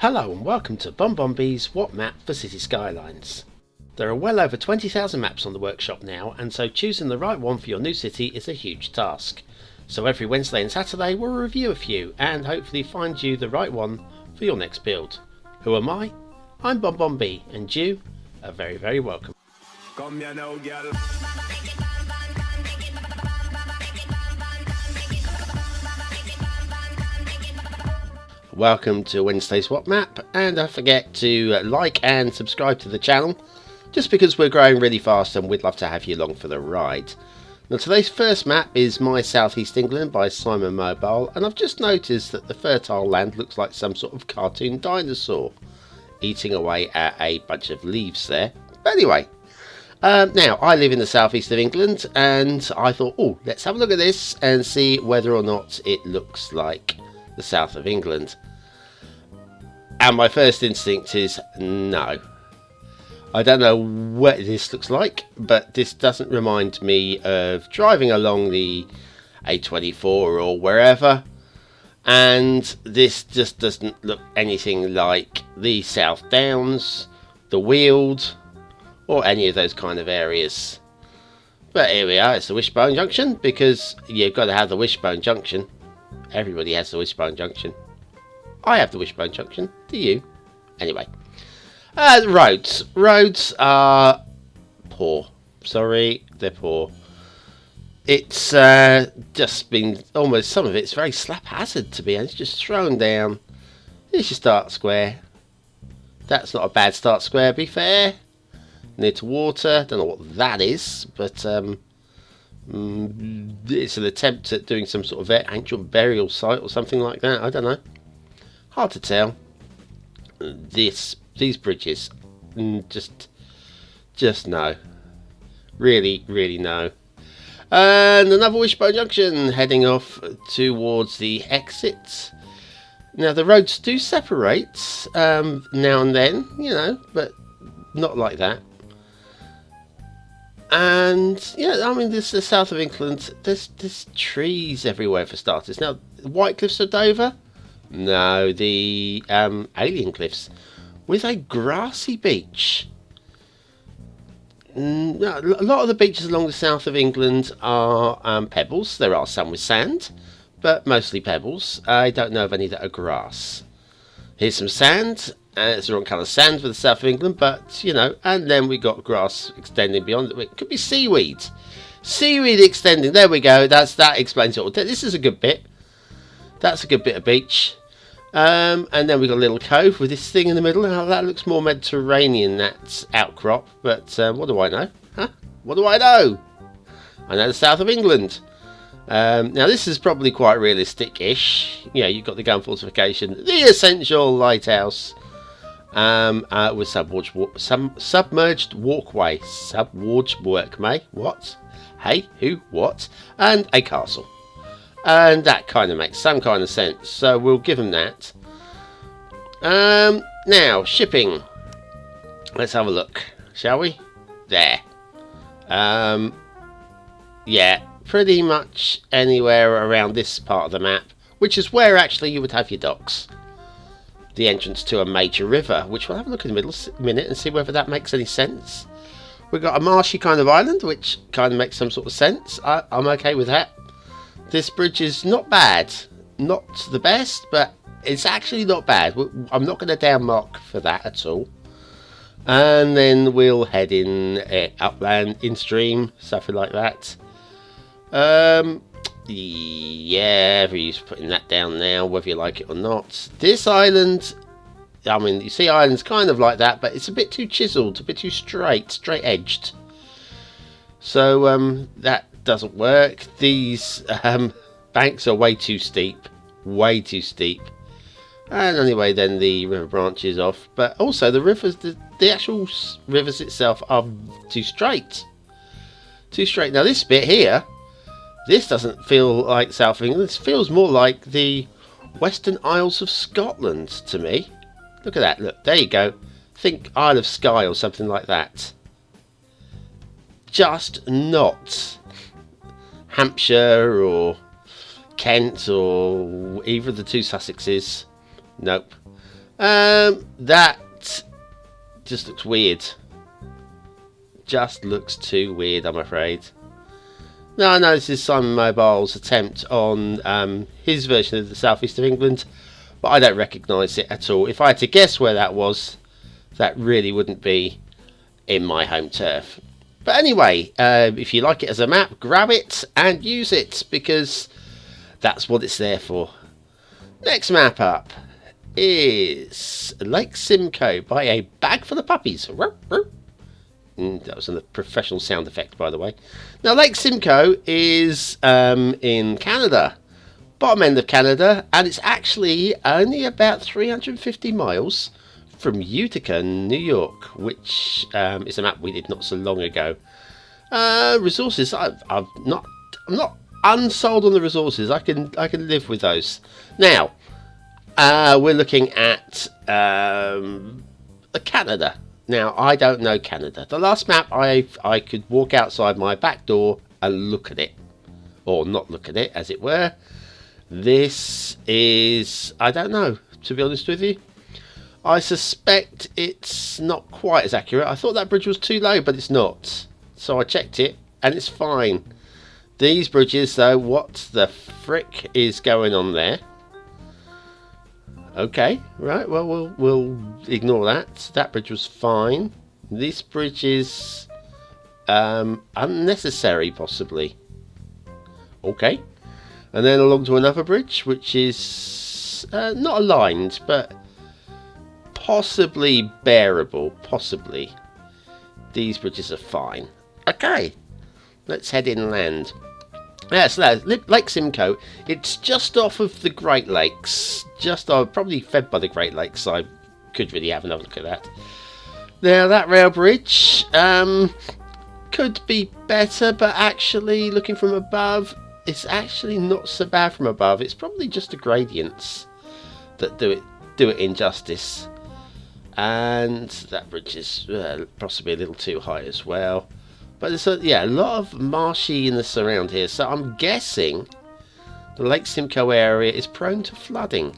Hello and welcome to BonBonB's What Map for City Skylines. There are well over 20,000 maps on the workshop now, and so choosing the right one for your new city is a huge task. So every Wednesday and Saturday we'll review a few and hopefully find you the right one for your next build. Who am I? I'm BonBonB, and you are very, very welcome. Come here now, girl. Welcome to Wednesday's What Map, and don't forget to like and subscribe to the channel, just because we're growing really fast and we'd love to have you along for the ride. Now today's first map is My Southeast England by simonmobile, and I've just noticed that the fertile land looks like some sort of cartoon dinosaur eating away at a bunch of leaves there. But anyway, now I live in the southeast of England, and I thought, oh, let's have a look at this and see whether or not it looks like the south of England. And my first instinct is no. I don't know what this looks like, but this doesn't remind me of driving along the A24 or wherever, and this just doesn't look anything like the South Downs, the Weald, or any of those kind of areas. But here we are, it's the Wishbone Junction, because you've got to have the Wishbone Junction. Everybody has the Wishbone Junction. I have the Wishbone Junction. Do you? Anyway. Roads. Roads are poor. Sorry, they're poor. It's just been almost, some of it's very slap hazard to be honest. Just thrown down. Here's your start square. That's not a bad start square, be fair. Near to water. Don't know what that is, but it's an attempt at doing some sort of ancient burial site or something like that. I don't know. Hard to tell. These bridges, just no. Really, really no. And another Wishbone Junction heading off towards the exit. Now the roads do separate now and then, you know, but not like that. And yeah, I mean, this is the south of England. There's trees everywhere for starters. Now, White Cliffs of Dover? No, the Alien Cliffs with a grassy beach. No, a lot of the beaches along the south of England are pebbles. There are some with sand, but mostly pebbles. I don't know of any that are grass. Here's some sand. It's the wrong colour sand for the south of England, but you know, and then we got grass extending beyond it. It could be seaweed. Seaweed extending. There we go. That explains it all. This is a good bit. That's a good bit of beach. And then we got a little cove with this thing in the middle. Now that looks more Mediterranean, that outcrop. But what do I know? Huh? What do I know? I know the south of England. Now this is probably quite realistic-ish. Yeah, you've got the gun fortification, the essential lighthouse, with submerged walkway, what? Hey, who, what? And a castle. And that kind of makes some kind of sense, so we'll give them that. Now, shipping. Let's have a look, shall we? There. Yeah, pretty much anywhere around this part of the map, which is where actually you would have your docks. The entrance to a major river, which we'll have a look in the minute and see whether that makes any sense. We've got a marshy kind of island, which kind of makes some sort of sense. I'm okay with that. This bridge is not bad. Not the best, but it's actually not bad. I'm not going to downmark for that at all. And then we'll head in upland, in stream, something like that. Yeah, everybody's putting that down now, whether you like it or not. This island, I mean, you see islands kind of like that, but it's a bit too chiseled, a bit too straight edged. So that doesn't work. These banks are way too steep, and anyway then the river branches off, but also the rivers, the actual rivers itself are too straight. Now this bit here, this doesn't feel like South England. This feels more like the Western Isles of Scotland to me. Look at that, look, there you go. Think Isle of Skye or something like that. Just not Hampshire or Kent or either of the two Sussexes. Nope. That just looks weird. Just looks too weird, I'm afraid. Now I know this is Simon Mobile's attempt on his version of the southeast of England, but I don't recognise it at all. If I had to guess where that was, that really wouldn't be in my home turf. But anyway, if you like it as a map, grab it and use it, because that's what it's there for. Next map up is Lake Simcoe by a bag full of puppies. That was a professional sound effect, by the way. Now, Lake Simcoe is in Canada, bottom end of Canada, and it's actually only about 350 miles from Utica, New York, which is a map we did not so long ago. Resources, I'm not unsold on the resources. I can live with those. Now, we're looking at Canada. Now, I don't know Canada. The last map, I could walk outside my back door and look at it. Or not look at it, as it were. This is... I don't know, to be honest with you. I suspect it's not quite as accurate. I thought that bridge was too low, but it's not. So I checked it, and it's fine. These bridges, though, what the frick is going on there? Okay, right, well, we'll ignore that. That bridge was fine. This bridge is unnecessary, possibly. Okay. And then along to another bridge, which is not aligned, but possibly bearable, possibly. These bridges are fine. Okay, let's head inland. Yes, Lake Simcoe. It's just off of the Great Lakes. Just probably fed by the Great Lakes. I could really have another look at that. Now that rail bridge could be better, but actually looking from above, it's actually not so bad from above. It's probably just the gradients that do it injustice. And that bridge is possibly a little too high as well. But there's a lot of marshy in the surround here, so I'm guessing the Lake Simcoe area is prone to flooding.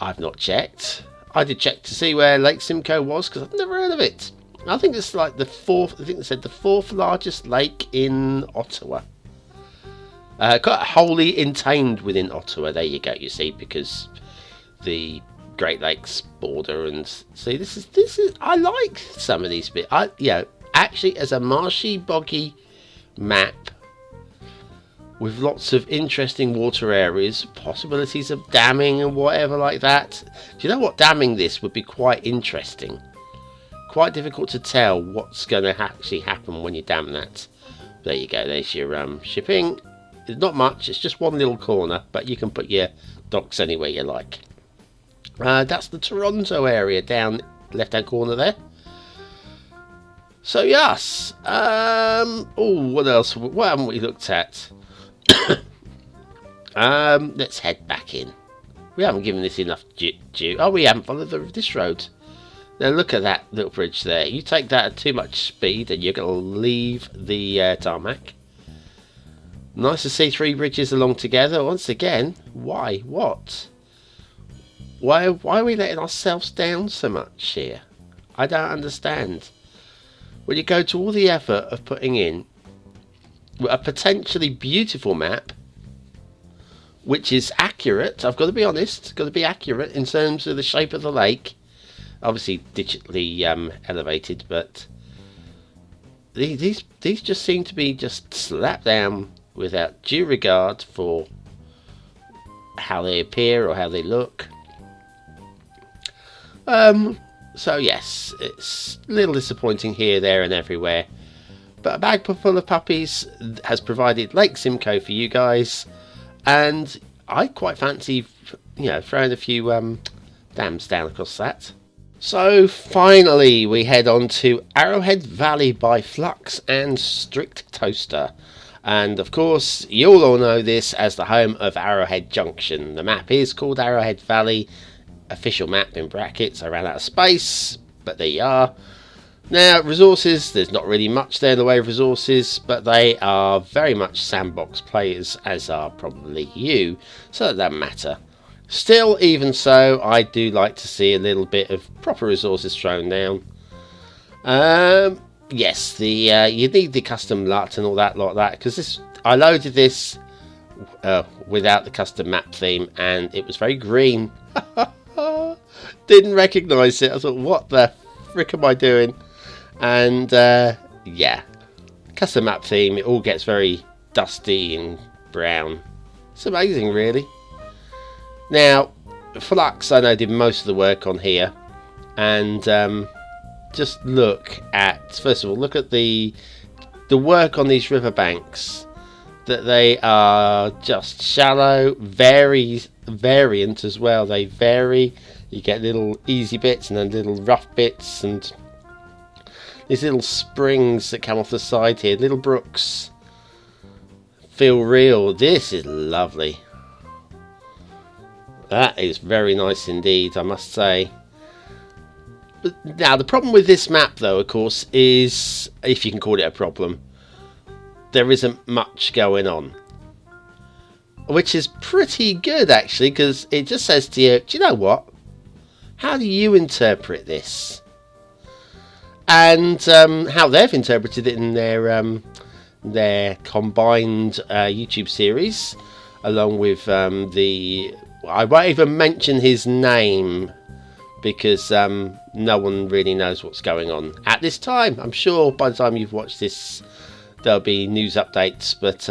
I've not checked. I did check to see where Lake Simcoe was, because I've never heard of it. I think it's like the fourth. I think they said the fourth largest lake in Ottawa. Quite wholly contained within Ottawa. There you go. You see, because the Great Lakes border, and see, this is. I like some of these bits. Actually, as a marshy, boggy map with lots of interesting water areas, possibilities of damming and whatever like that. Do you know what? Damming this would be quite interesting. Quite difficult to tell what's going to actually happen when you dam that. There you go. There's your shipping. It's not much. It's just one little corner, but you can put your docks anywhere you like. That's the Toronto area down left-hand corner there. So yes, what else? What haven't we looked at? Let's head back in. We haven't given this enough due. Oh, we haven't followed this road. Now look at that little bridge there. You take that at too much speed and you're going to leave the tarmac. Nice to see three bridges along together. Once again, why? What? Why are we letting ourselves down so much here? I don't understand. When you go to all the effort of putting in a potentially beautiful map, which is accurate, I've got to be honest, got to be accurate in terms of the shape of the lake. Obviously digitally elevated, but these just seem to be just slapped down without due regard for how they appear or how they look. So yes, it's a little disappointing here, there and everywhere. But a bag full of puppies has provided Lake Simcoe for you guys. And I quite fancy, throwing a few dams down across that. So finally we head on to Arrowhead Valley by Flux and Strictoaster. And of course, you'll all know this as the home of Arrowhead Junction. The map is called Arrowhead Valley. Official map in brackets. I ran out of space, but there you are. Now, resources, there's not really much there in the way of resources, but they are very much sandbox players, as are probably you, so that doesn't matter. Still, even so, I do like to see a little bit of proper resources thrown down. Yes, the you need the custom LUT and all that like that, because I loaded this without the custom map theme, and it was very green. Didn't recognise it. I thought, what the frick am I doing? And yeah, custom map theme, it all gets very dusty and brown. It's amazing, really. Now, Flux, I know, did most of the work on here, and just look at, first of all, look at the work on these riverbanks. That they are just shallow, variant as well. They vary. You get little easy bits and then little rough bits, and these little springs that come off the side here, little brooks. Feel real. This is lovely. That is very nice indeed, I must say. But now, the problem with this map, though, of course, is, if you can call it a problem, there isn't much going on. Which is pretty good, actually, because it just says to you, do you know what? How do you interpret this? And how they've interpreted it in their combined YouTube series, along with I won't even mention his name, because no one really knows what's going on at this time. I'm sure by the time you've watched this, there'll be news updates, but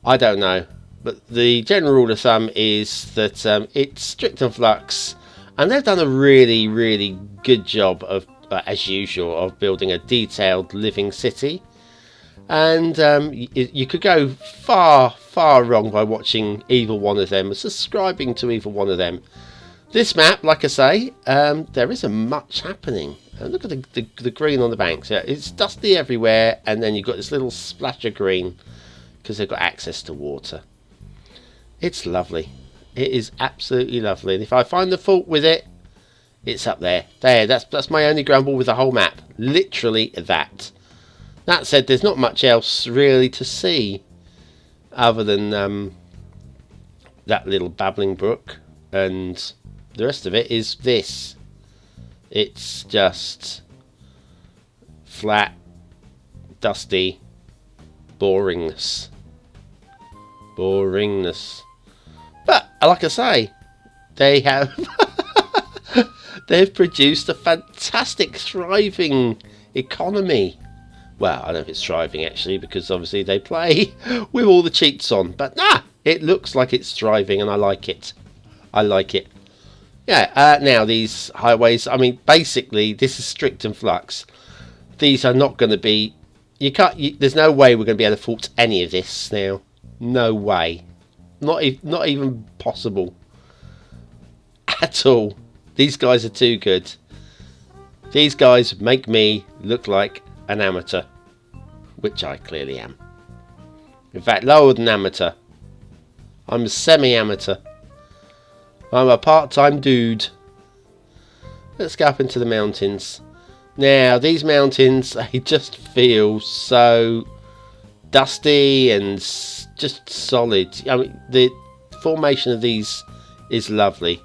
I don't know. But the general rule of thumb is that it's Strict and Flux, and they've done a really, really good job of, as usual, of building a detailed living city. And you could go far, far wrong by watching either one of them or subscribing to either one of them. This map, like I say, there isn't much happening. Look at the green on the banks. Yeah, it's dusty everywhere, and then you've got this little splash of green because they've got access to water. It's lovely. It is absolutely lovely. And if I find the fault with it, it's up there. There, that's my only grumble with the whole map. Literally that. That said, there's not much else really to see other than that little babbling brook, and the rest of it is this. It's just flat, dusty boringness. But like I say, they have they've produced a fantastic, thriving economy. Well, I don't know if it's thriving actually, because obviously they play with all the cheats on. But it looks like it's thriving, and I like it. I like it. Yeah. Now these highways. I mean, basically, this is Strict and Flux. These are not going to be. You can't. There's no way we're going to be able to fault any of this now. No way. Not even possible. At all. These guys are too good. These guys make me look like an amateur, which I clearly am. In fact, lower than amateur. I'm a semi-amateur. I'm a part-time dude. Let's go up into the mountains. Now, these mountains, they just feel so dusty and just solid. I mean, the formation of these is lovely.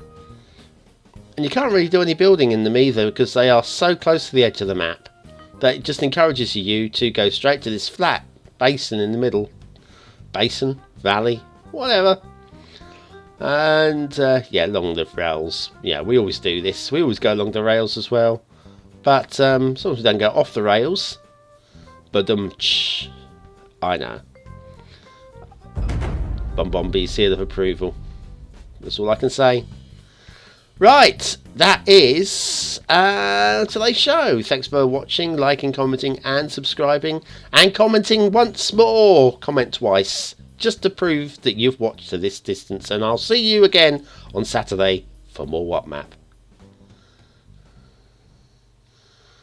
And you can't really do any building in them either, because they are so close to the edge of the map that it just encourages you to go straight to this flat basin in the middle. Basin, valley, whatever. And yeah, along the rails. Yeah, we always do this. We always go along the rails as well. But sometimes we don't go off the rails. But I know. BonBonB seal of approval. That's all I can say. Right, that is today's show. Thanks for watching, liking, commenting and subscribing, and commenting once more. Comment twice, just to prove that you've watched to this distance, and I'll see you again on Saturday for more What Map.